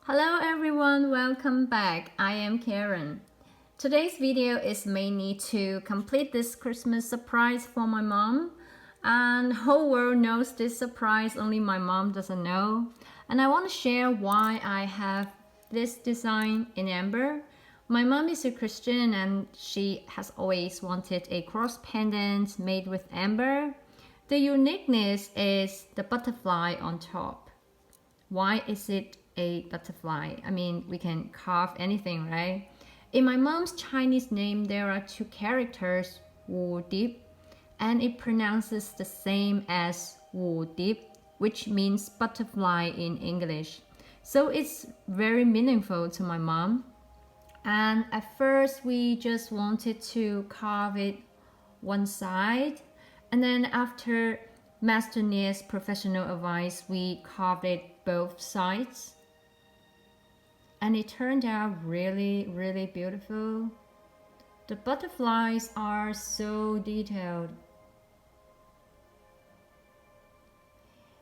Hello everyone, welcome back. I am Karen. Today's video is mainly to complete this Christmas surprise for my mom. And whole world knows this surprise, only my mom doesn't know. And I want to share why I have this design in amber. My mom is a Christian and she has always wanted a cross pendant made with amber. The uniqueness is the butterfly on top. Why is it a butterfly? I mean, we can carve anything, right? In my mom's Chinese name, there are two characters, Wu Dip, and it pronounces the same as Wu Dip, which means butterfly in English. So it's very meaningful to my mom. And at first, we just wanted to carve it one side, and then after Master Nia's professional advice, we carved it both sides, and it turned out really beautiful. The butterflies are so detailed,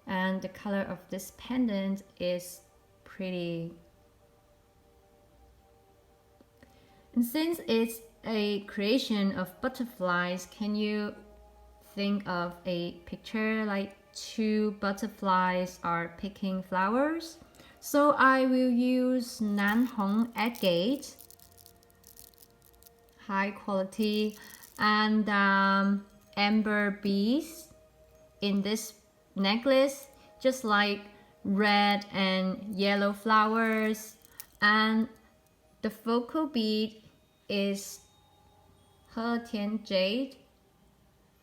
and the color of this pendant is pretty. And since it's a creation of butterflies, can you think of a picture like two butterflies are picking flowers? So I will use Nanhong agate, high quality, and amber beads in this necklace, just like red and yellow flowers. And the focal bead is He Tian jade.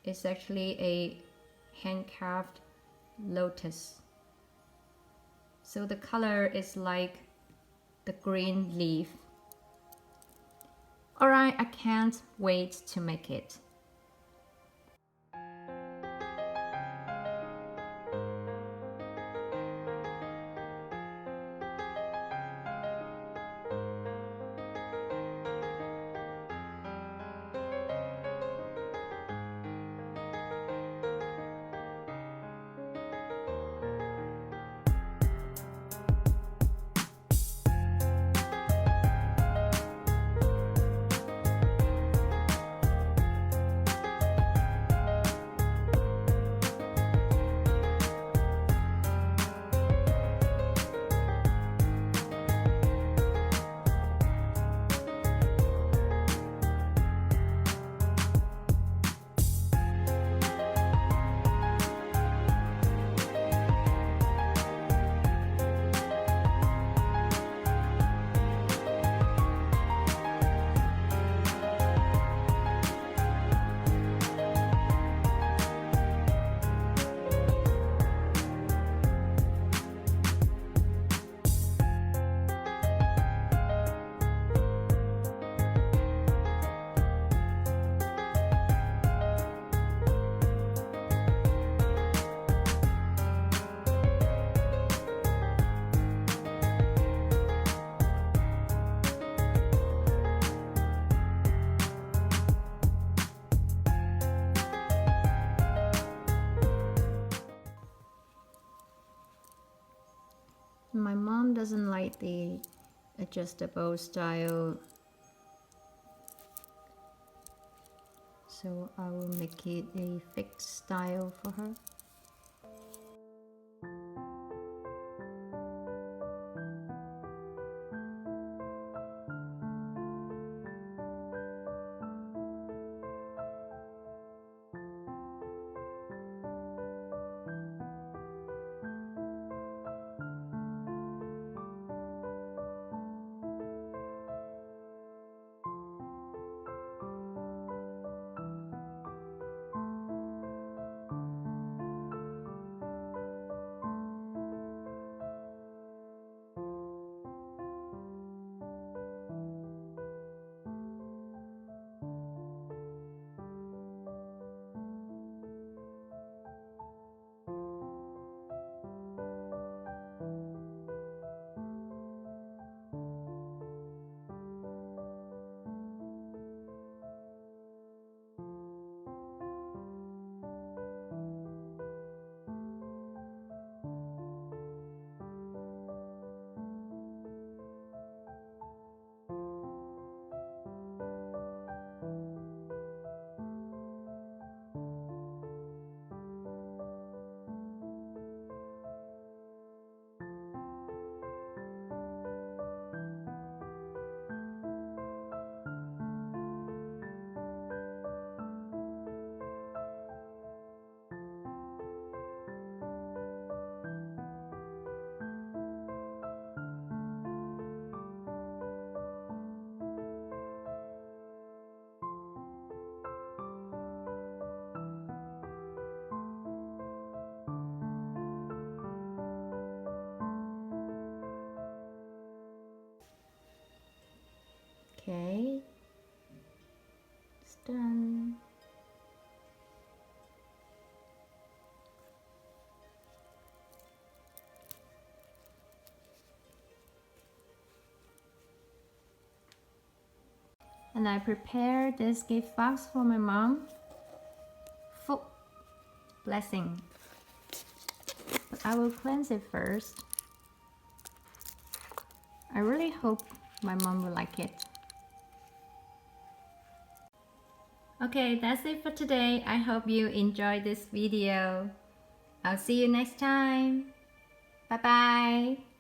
It's actually a hand-carved lotus. So the color is like the green leaf. Alright, I can't wait to make it. My mom doesn't like the adjustable style, so I will make it a fixed style for her. Okay, it's done. And I prepared this gift box for my mom. Full blessing. But I will cleanse it first. I really hope my mom will like it. Okay, that's it for today. I hope you enjoyed this video. I'll see you next time. Bye bye.